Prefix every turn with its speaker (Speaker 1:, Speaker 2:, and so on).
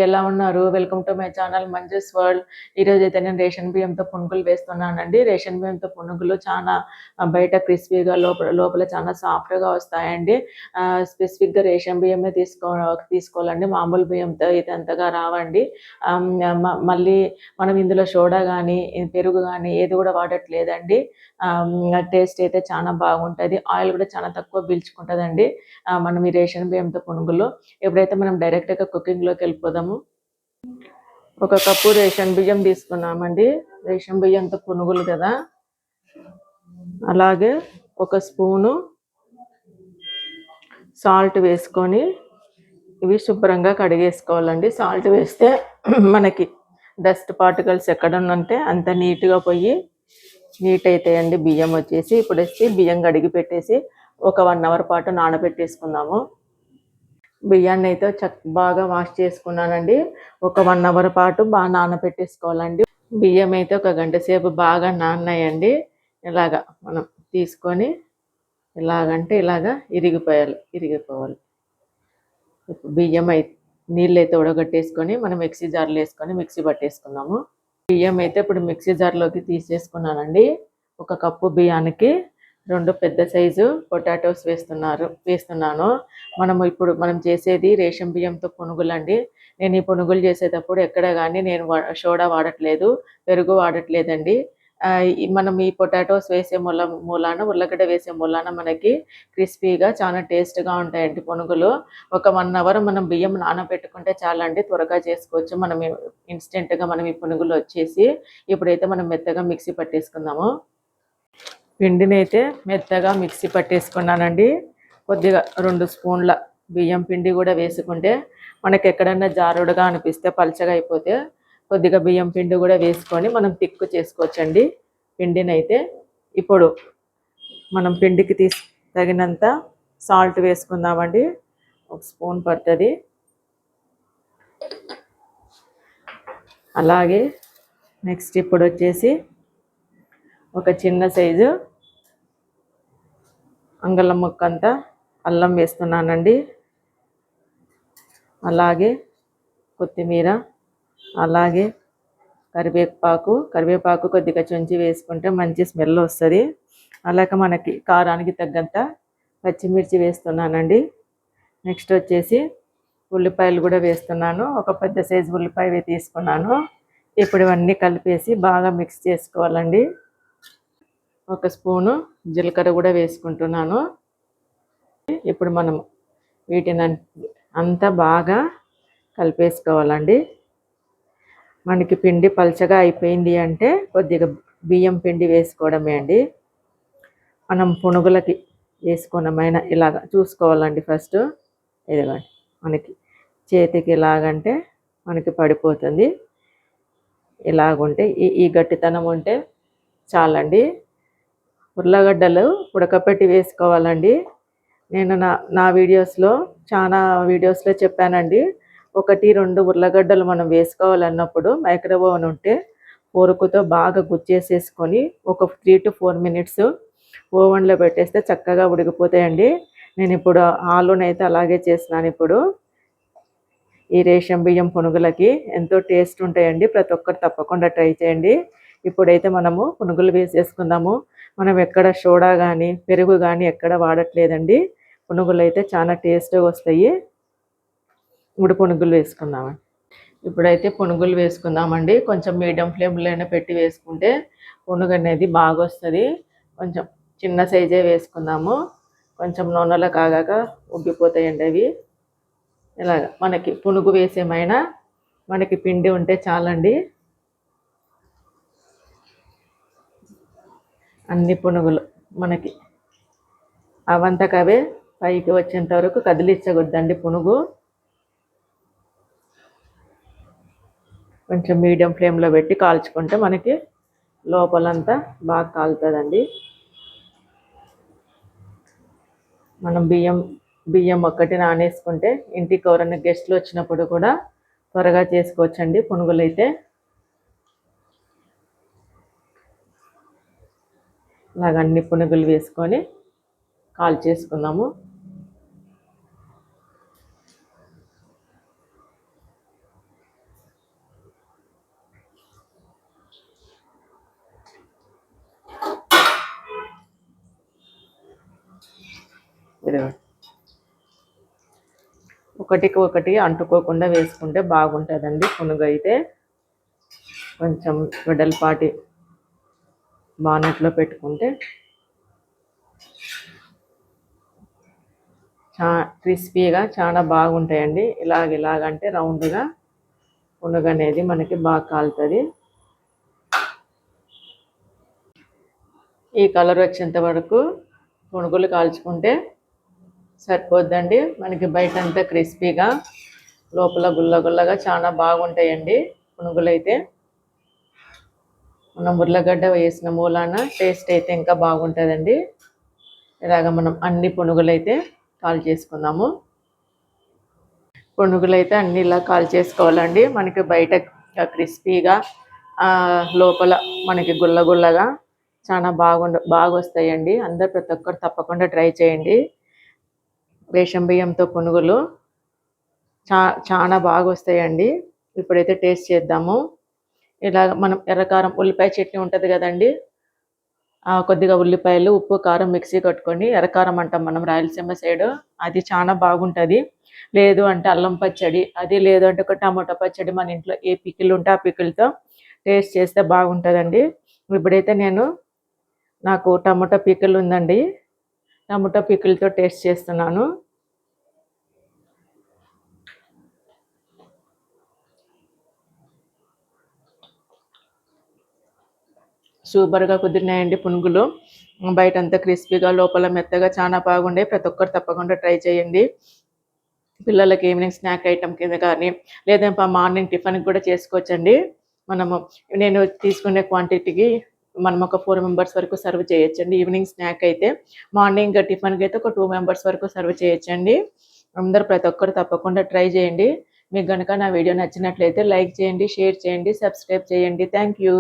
Speaker 1: ఎలా ఉన్నారు? Welcome to my channel Manju's world. ఈరోజైతే నేను రేషన్ బియ్యంతో పునుగులు వేస్తున్నానండి. రేషన్ బియ్యంతో పునుగులు చాలా బయట క్రిస్పీగా లోపల చాలా సాఫ్ట్గా వస్తాయండి. స్పెసిఫిక్గా రేషన్ బియ్యమే తీసుకోవాలండి. మామూలు బియ్యంతో ఇది అంతగా రావండి. మళ్ళీ మనం ఇందులో సోడా కానీ పెరుగు కానీ ఏది కూడా వాడట్లేదండి. టేస్ట్ అయితే చాలా బాగుంటుంది. ఆయిల్ కూడా చాలా తక్కువ పీల్చుకుంటుందండి మనం ఈ రేషన్ బియ్యంతో పునుగులు. ఎప్పుడైతే మనం డైరెక్ట్గా కుకింగ్లోకి వెళ్ళిపోదాము. ఒక కప్పు రేషన్ బియ్యం తీసుకున్నామండి. రేషన్ బియ్యంతో పునుగులు కదా. అలాగే ఒక స్పూను సాల్ట్ వేసుకొని ఇవి శుభ్రంగా కడిగేసుకోవాలండి. సాల్ట్ వేస్తే మనకి డస్ట్ పార్టికల్స్ ఎక్కడున్నంటే అంత నీట్గా పోయి నీట్ అవుతాయండి. బియ్యం వచ్చేసి ఇప్పుడు వేసి బియ్యం కడిగి పెట్టేసి ఒక 1 అవర్ పాటు నానబెట్టేసుకుందాము. బియ్యాన్ని అయితే బాగా వాష్ చేసుకున్నానండి. ఒక 1 అవర్ పాటు బాగా నానబెట్టేసుకోవాలండి. బియ్యం అయితే ఒక గంట సేపు బాగా నానాయండి. ఇలాగా మనం తీసుకొని ఇలాగంటే ఇలాగా ఇరిగిపోవాలి. బియ్యం అయితే నీళ్ళు అయితే ఉడగట్టేసుకొని మనం మిక్సీ జార్లో వేసుకొని మిక్సీ పట్టేసుకుందాము. బియ్యం అయితే ఇప్పుడు మిక్సీ జార్లోకి తీసేసుకున్నానండి. ఒక కప్పు బియ్యానికి 2 పెద్ద సైజు పొటాటోస్ వేస్తున్నాను. మనం చేసేది రేషన్ బియ్యంతో పునుగులండి. నేను ఈ పునుగులు చేసేటప్పుడు ఎక్కడ కానీ నేను సోడా వాడట్లేదు, పెరుగు వాడట్లేదండి. మనం ఈ పొటాటోస్ వేసే మూలాన ఉల్లగడ్డ వేసే మూలాన మనకి క్రిస్పీగా చాలా టేస్ట్గా ఉంటాయండి పునుగులు. ఒక 1 అవర్ మనం బియ్యం నానబెట్టుకుంటే చాలండి, త్వరగా చేసుకోవచ్చు. మనం ఇన్స్టెంట్గా మనం ఈ పునుగులు వచ్చేసి ఇప్పుడైతే మనం మెత్తగా మిక్సీ పట్టేసుకుందాము. పిండిని అయితే మెత్తగా మిక్సీ పట్టేసుకున్నానండి. కొద్దిగా 2 స్పూన్ల బియ్యం పిండి కూడా వేసుకుంటే మనకి ఎక్కడన్నా జారుడుగా అనిపిస్తే పలచగా అయిపోతే కొద్దిగా బియ్యం పిండి కూడా వేసుకొని మనం తిక్కు చేసుకోవచ్చండి పిండిని అయితే. ఇప్పుడు మనం పిండికి తగినంత సాల్ట్ వేసుకుందామండి. 1 స్పూన్ పడుతుంది. అలాగే నెక్స్ట్ ఇప్పుడు వచ్చేసి ఒక చిన్న సైజు అంగళం ముక్కంతా అల్లం వేస్తున్నానండి. అలాగే కొత్తిమీర, అలాగే కరివేపాకు కొద్దిగా చుంచి వేసుకుంటే మంచి స్మెల్ వస్తుంది. అలాగే మనకి కారానికి తగ్గంత పచ్చిమిర్చి వేస్తున్నానండి. నెక్స్ట్ వచ్చేసి ఉల్లిపాయలు కూడా వేస్తున్నాను. ఒక పెద్ద సైజు ఉల్లిపాయ తీసుకున్నాను. ఇప్పుడు ఇవన్నీ కలిపేసి బాగా మిక్స్ చేసుకోవాలండి. 1 స్పూను జీలకర్ర కూడా వేసుకుంటున్నాను. ఇప్పుడు మనం వీటిని అంతా బాగా కలిపేసుకోవాలండి. మనకి పిండి పలచగా అయిపోయింది అంటే కొద్దిగా బియ్యం పిండి వేసుకోవడమే అండి. మనం పునుగులకి వేసుకున్నమైనా ఇలాగ చూసుకోవాలండి. ఫస్ట్ ఇదిగోండి, మనకి చేతికి ఇలాగంటే మనకి పడిపోతుంది. ఇలాగుంటే ఈ గట్టితనం ఉంటే చాలండి. ఉర్లగడ్డలు ఉడకపెట్టి వేసుకోవాలండి. నేను నా చాలా వీడియోస్లో చెప్పానండి. 1-2 ఉర్లగడ్డలు మనం వేసుకోవాలన్నప్పుడు మైక్రోవేవ్ ఓవెన్ ఉంటే పోరుకుతో బాగా గుచ్చేసేసుకొని ఒక 3 to 4 మినిట్స్ ఓవెన్లో పెట్టేస్తే చక్కగా ఉడికిపోతాయండి. నేను ఇప్పుడు ఆలునైతే అలాగే చేస్తున్నాను. ఇప్పుడు ఈ రేషన్ బియ్యం పునుగులకి ఎంతో టేస్ట్ ఉంటాయండి. ప్రతి ఒక్కరు తప్పకుండా ట్రై చేయండి. ఇప్పుడైతే మనము పునుగులు వేసేసుకుందాము. మనం ఎక్కడ సోడా కానీ పెరుగు కానీ ఎక్కడ వాడట్లేదండి. పునుగులు అయితే చాలా టేస్ట్గా వస్తాయి. ఇప్పుడు పునుగులు వేసుకుందామండి. ఇప్పుడైతే పునుగులు వేసుకుందామండి. కొంచెం మీడియం ఫ్లేమ్లోనే పెట్టి వేసుకుంటే పునుగు అనేది బాగా వస్తుంది. కొంచెం చిన్న సైజే వేసుకుందాము. కొంచెం నూనెలో కాగాక ఉబ్బిపోతాయండి అవి. ఇలాగ మనకి పునుగు వేసేమైనా మనకి పిండి ఉంటే చాలండి. అన్ని పునుగులు మనకి అవంతకవే పైకి వచ్చేంత వరకు కదిలించకూడదండి. పునుగు కొంచెం మీడియం ఫ్లేమ్లో పెట్టి కాల్చుకుంటే మనకి లోపలంతా బాగా కాలుతుందండి. మనం బియ్యం ఒక్కటి నానేసుకుంటే ఇంటికి ఎవరైనా గెస్ట్లు వచ్చినప్పుడు కూడా త్వరగా చేసుకోవచ్చండి పునుగులు అయితే. ఇలాగ అన్ని పునుగులు వేసుకొని కాల్ చేసుకుందాము. ఒకటికి ఒకటి అంటుకోకుండా వేసుకుంటే బాగుంటుందండి. పునుగు అయితే కొంచెం వెడల్పాటి బానెట్లో పెట్టుకుంటే క్రిస్పీగా చాలా బాగుంటాయండి. ఇలాగంటే రౌండ్గా పునుగు అనేది మనకి బాగా కాలుతుంది. ఈ కలర్ వచ్చేంత వరకు పునుగులు కాల్చుకుంటే సరిపోద్దండి. మనకి బయట అంతా క్రిస్పీగా లోపల గుల్లగుల్లగా చాలా బాగుంటాయండి పునుగులు అయితే. మనం ఉర్లగడ్డ వేసిన మూలాన టేస్ట్ అయితే ఇంకా బాగుంటుందండి. ఇలాగ మనం అన్ని పునుగులు అయితే కాల్ చేసుకుందాము. పునుగులు అయితే అన్ని ఇలా కాల్ చేసుకోవాలండి. మనకి బయట క్రిస్పీగా లోపల మనకి గుల్లగుల్లగా చాలా బాగా వస్తాయండి. అందరు ప్రతి ఒక్కరు తప్పకుండా ట్రై చేయండి. రేషన్ బియ్యంతో పునుగులు చాలా బాగా వస్తాయండి. ఇప్పుడైతే టేస్ట్ చేద్దాము. ఇలాగ మనం ఎర్రకారం ఉల్లిపాయ చట్నీ ఉంటుంది కదండి, కొద్దిగా ఉల్లిపాయలు ఉప్పు కారం మిక్సీ కట్టుకొని, ఎర్రకారం అంటాం మనం రాయలసీమ సైడు, అది చాలా బాగుంటుంది. లేదు అంటే అల్లం పచ్చడి, అది లేదు అంటే ఒక టమాటో పచ్చడి, మన ఇంట్లో ఏ పికిల్ ఉంటే ఆ పికిల్తో టేస్ట్ చేస్తే బాగుంటుందండి. ఇప్పుడైతే నాకు టమాటో పికిల్ ఉందండి, టమాటో పికిల్తో టేస్ట్ చేస్తున్నాను. సూపర్గా కుదిరినాయండి పునుగులు. బయట అంతా క్రిస్పీగా లోపల మెత్తగా చాలా బాగుండే. ప్రతి ఒక్కరు తప్పకుండా ట్రై చేయండి. పిల్లలకి ఈవినింగ్ స్నాక్ ఐటమ్ కింద కానీ, లేదా మార్నింగ్ టిఫిన్కి కూడా చేసుకోవచ్చండి. నేను తీసుకునే క్వాంటిటీకి మనం ఒక 4 మెంబర్స్ వరకు సర్వ్ చేయొచ్చండి. ఈవినింగ్ స్నాక్ అయితే, మార్నింగ్ టిఫిన్కి అయితే ఒక 2 మెంబర్స్ వరకు సర్వ్ చేయొచ్చండి. అందరూ ప్రతి ఒక్కరు తప్పకుండా ట్రై చేయండి. మీకు కనుక నా వీడియో నచ్చినట్లయితే లైక్ చేయండి, షేర్ చేయండి, సబ్స్క్రైబ్ చేయండి. Thank you.